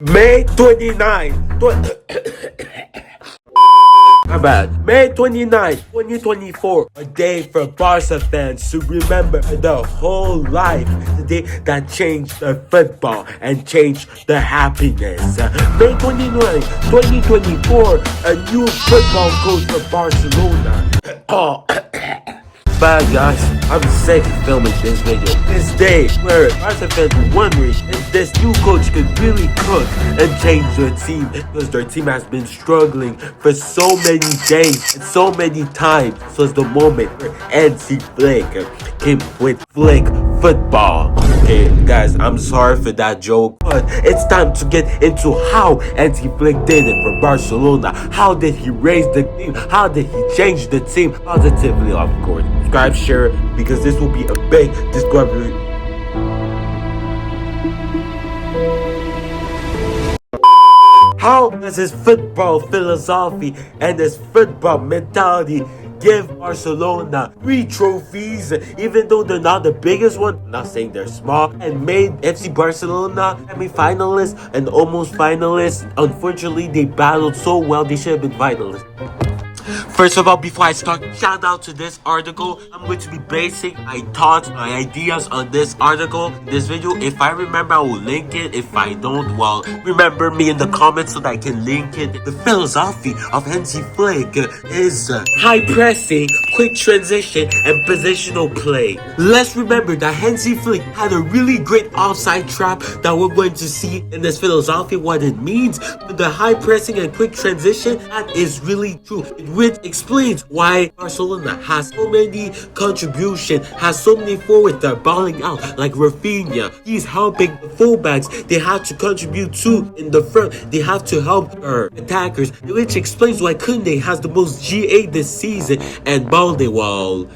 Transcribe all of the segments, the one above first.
May 29, my bad. May 29, 2024, a day for Barca fans to remember the whole life, the day that changed the football and changed the happiness. May 29, 2024, a new football coach for Barcelona. Oh. But guys, I'm sick of filming this video. This day where Barca fans were wondering if this new coach could really cook and change their team, because their team has been struggling for so many days and so many times. So it's the moment where Hansi Flick came with Flick football. Okay guys, I'm sorry for that joke, but it's time to get into how Hansi Flick did it for Barcelona. How did he raise the team? How did he change the team positively, of course. Subscribe, share, because this will be a big discovery. How does his football philosophy and his football mentality give Barcelona 3 trophies, even though they're not the biggest one? I'm not saying they're small, and made FC Barcelona semi-finalists and almost finalists. Unfortunately, they battled so well, they should have been finalists. First of all, before I start, shout out to this article. I'm going to be basing my thoughts, my ideas on this article, this video. If I remember, I will link it. If I don't, well, remember me in the comments so that I can link it. The philosophy of Hansi Flick is high pressing, quick transition, and positional play. Let's remember that Hansi Flick had a really great offside trap that we're going to see in this philosophy, what it means. But the high pressing and quick transition, that is really true. Which explains why Barcelona has so many contributions, has so many forwards that are balling out, like Rafinha. He's helping the fullbacks. They have to contribute too in the front. They have to help attackers, which explains why Koundé has the most GA this season, and Balde, well,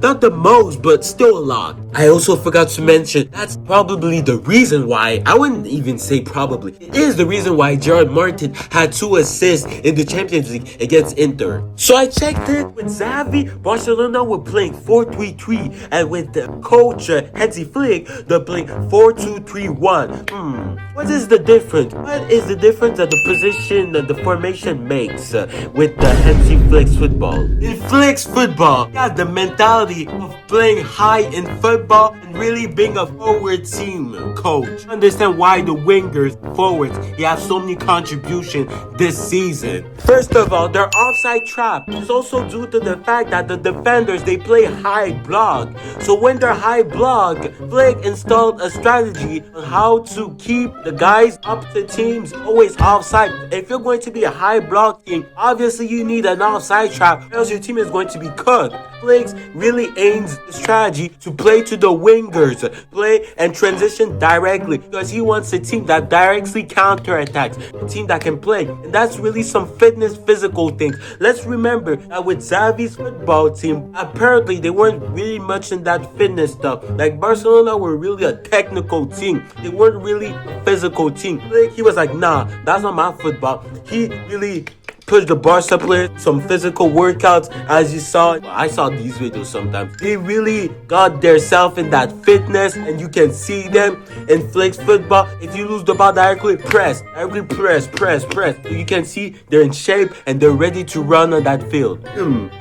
not the most, but still a lot. I also forgot to mention, that's probably the reason why, I wouldn't even say probably, it is the reason why Gerard Martin had 2 assists in the Champions League against Inter. So I checked it with Xavi, Barcelona were playing 4-3-3, and with the coach Hansi Flick, they're playing 4-2-3-1. What is the difference? What is the difference that the position that the formation makes with the Hansi Flick's football? In Flick's football, he had the mentality of playing high in football and really being a forward team coach. Understand why the wingers, forwards, he has so many contributions this season. First of all, their offside trap is also due to the fact that the defenders, they play high block. So when they're high block, Flick installed a strategy on how to keep the guys up to teams always offside. If you're going to be a high block team, obviously you need an offside trap, else your team is going to be cooked. Flick really aims the strategy to play to the wingers, play and transition directly, because he wants a team that directly counterattacks, a team that can play, and that's really some fitness, physical things. Let's remember that with Xavi's football team, apparently they weren't really much in that fitness stuff. Like Barcelona were really a technical team, they weren't really a physical team. He was like, nah, that's not my football. He really push the Barca players, some physical workouts, as you saw. I saw these videos sometimes. They really got their self in that fitness, and you can see them in Flick's football. If you lose the ball directly, press. So you can see they're in shape and they're ready to run on that field.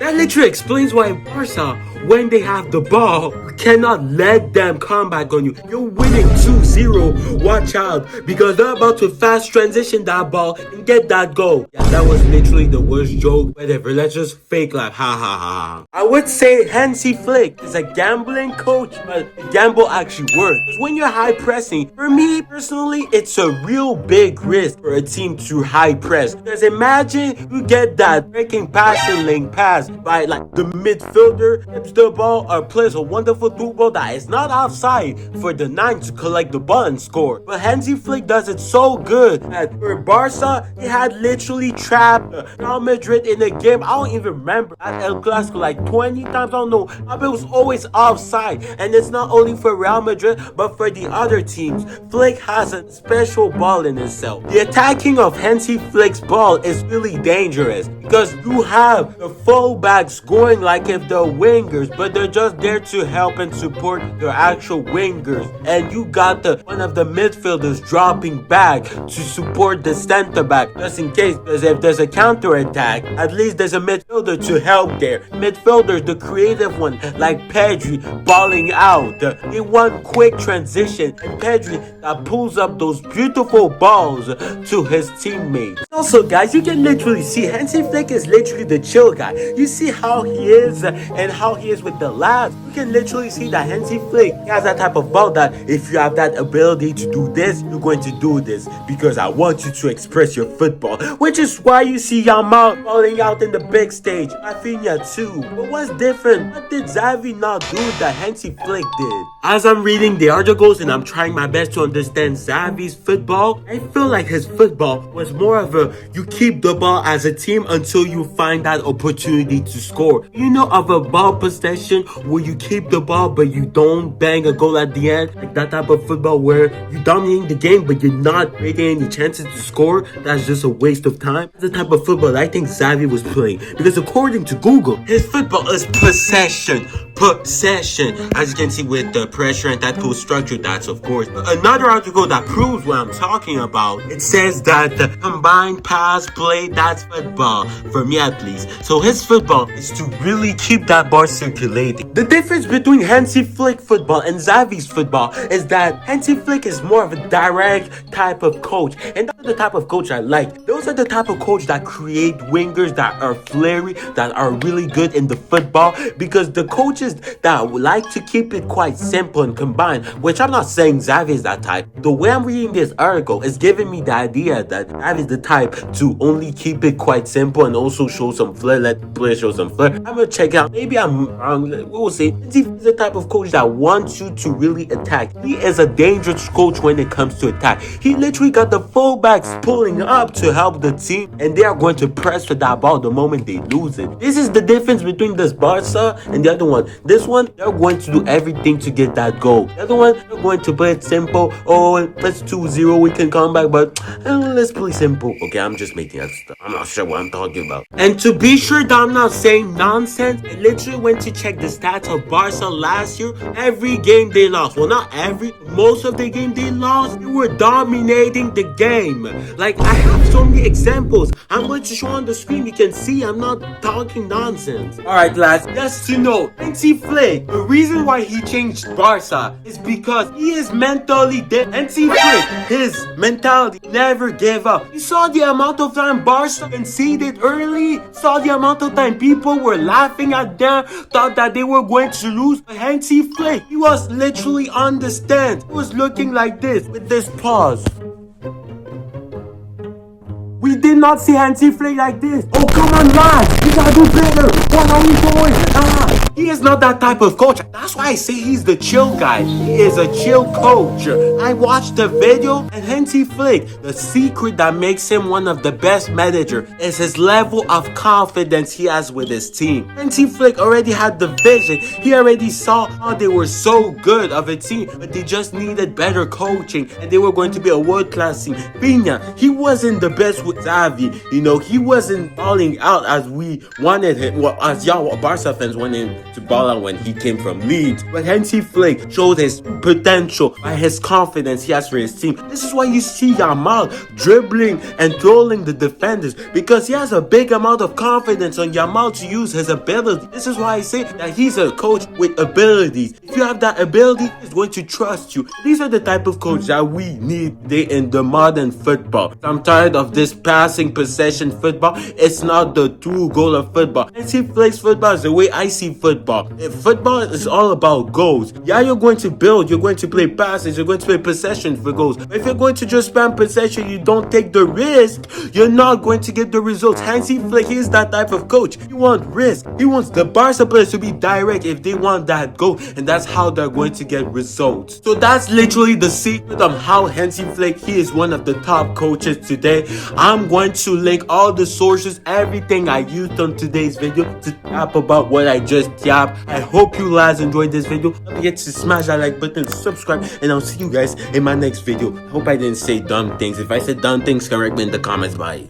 That literally explains why Barca, when they have the ball, you cannot let them come back on you. You're winning 2-0. Watch out, because they're about to fast transition that ball and get that goal. Yeah, that was literally the worst joke. Whatever, let's just fake laugh. Ha ha ha. I would say Hansi Flick is a gambling coach, but the gamble actually works. Because when you're high pressing, for me personally, it's a real big risk for a team to high press. Because imagine you get that breaking pass and lane pass by like the midfielder, tips the ball, or plays a wonderful through ball that is not offside for the 9 to collect the ball and score. But Hansi Flick does it so good that for Barca, he had literally trapped Real Madrid in the game. I don't even remember at El Clasico like 20 times. I don't know. It was always offside, and it's not only for Real Madrid but for the other teams. Flick has a special ball in himself. The attacking of Hansi Flick's ball is really dangerous because you have the fullbacks scoring like if the wingers wingers, but they're just there to help and support their actual wingers. And you got one of the midfielders dropping back to support the center back, just in case, because if there's a counter attack, at least there's a midfielder to help there. Midfielders, the creative one, like Pedri, balling out. They want quick transition, and Pedri that pulls up those beautiful balls to his teammates. Also, guys, you can literally see Hansi Flick is literally the chill guy. You see how he is and how he is with the lads. You can literally see that Hansi Flick has that type of ball that if you have that ability to do this, you're going to do this because I want you to express your football. Which is why you see Yamal falling out in the big stage. Rafinha too. But what's different? What did Xavi not do that Hansi Flick did? As I'm reading the articles and I'm trying my best to understand Xavi's football, I feel like his football was more of a you keep the ball as a team until you find that opportunity to score. You know of a ball possession where you keep the ball but you don't bang a goal at the end? Like that type of football where you're dominating the game but you're not creating any chances to score? That's just a waste of time. That's the type of football I think Xavi was playing. Because according to Google, his football is possession. As you can see with the pressure and tactical structure, that's of course. Another article that proves what I'm talking about, it says that the combined pass play, that's football, for me at least. So his football is to really keep that ball circulating. The difference between Hansi Flick football and Xavi's football is that Hansi Flick is more of a direct type of coach. And that's the type of coach I like. Those are the type of coach that create wingers that are flary, that are really good in the football, because the coaches that would like to keep it quite simple and combined, which I'm not saying Xavi is that type. The way I'm reading this article is giving me the idea that Xavi is the type to only keep it quite simple and also show some flair, let the player show some flair. I'm gonna check it out. Maybe I'm wrong. We'll see. He's the type of coach that wants you to really attack. He is a dangerous coach when it comes to attack. He literally got the fullbacks pulling up to help the team, and they are going to press for that ball the moment they lose it. This is the difference between this Barca and the other one. This one, they're going to do everything to get that goal. The other one, they're going to play it simple. Oh, let's 2-0, we can come back, but let's play simple. Okay, I'm just making up stuff. I'm not sure what I'm talking about. And to be sure that I'm not saying nonsense, I literally went to check the stats of Barca last year. Every game they lost. Well, not every. Most of the game they lost, they were dominating the game. Like, I have so many examples. I'm going to show on the screen. You can see I'm not talking nonsense. Alright, lads, just to know, Hansi Flick, the reason why he changed Barca is because he is mentally dead. Hansi Flick, his mentality never gave up. You saw the amount of time Barca conceded early, saw the amount of time people were laughing at them, thought that they were going to lose. But Hansi Flick, he was literally on the stand. He was looking like this with this pause. We did not see Hansi Flick like this. Oh, come on, lads. You gotta do better. What are we doing? He is not that type of coach. That's why I say he's the chill guy. He is a chill coach. I watched the video, and Hansi Flick, the secret that makes him one of the best managers is his level of confidence he has with his team. Hansi Flick already had the vision. He already saw how they were so good of a team, but they just needed better coaching, and they were going to be a world-class team. Pina, he wasn't the best with Xavi. You know, he wasn't balling out as we wanted him. Well, as y'all Barca fans wanted him to ball out when he came from Leeds. But Hansi Flick showed his potential by his confidence he has for his team. This is why you see Yamal dribbling and trolling the defenders, because he has a big amount of confidence on Yamal to use his ability. This is why I say that he's a coach with abilities. If you have that ability, he's going to trust you. These are the type of coach that we need today in the modern football. I'm tired of this passing possession football. It's not the true goal of football. Hansi Flick's football is the way I see football. Football is all about goals. Yeah, you're going to build, you're going to play passes, you're going to play possession for goals. But if you're going to just spam possession, you don't take the risk, you're not going to get the results. Hansi Flick, he is that type of coach. He wants risk. He wants the Barca players to be direct if they want that goal, and that's how they're going to get results. So that's literally the secret of how Hansi Flick, he is one of the top coaches today. I'm going to link all the sources, everything I used on today's video to tap about what I just tapped. I hope you guys enjoyed this video. Don't forget to smash that like button, subscribe, and I'll see you guys in my next video. I hope I didn't say dumb things. If I said dumb things, correct me in the comments. Bye.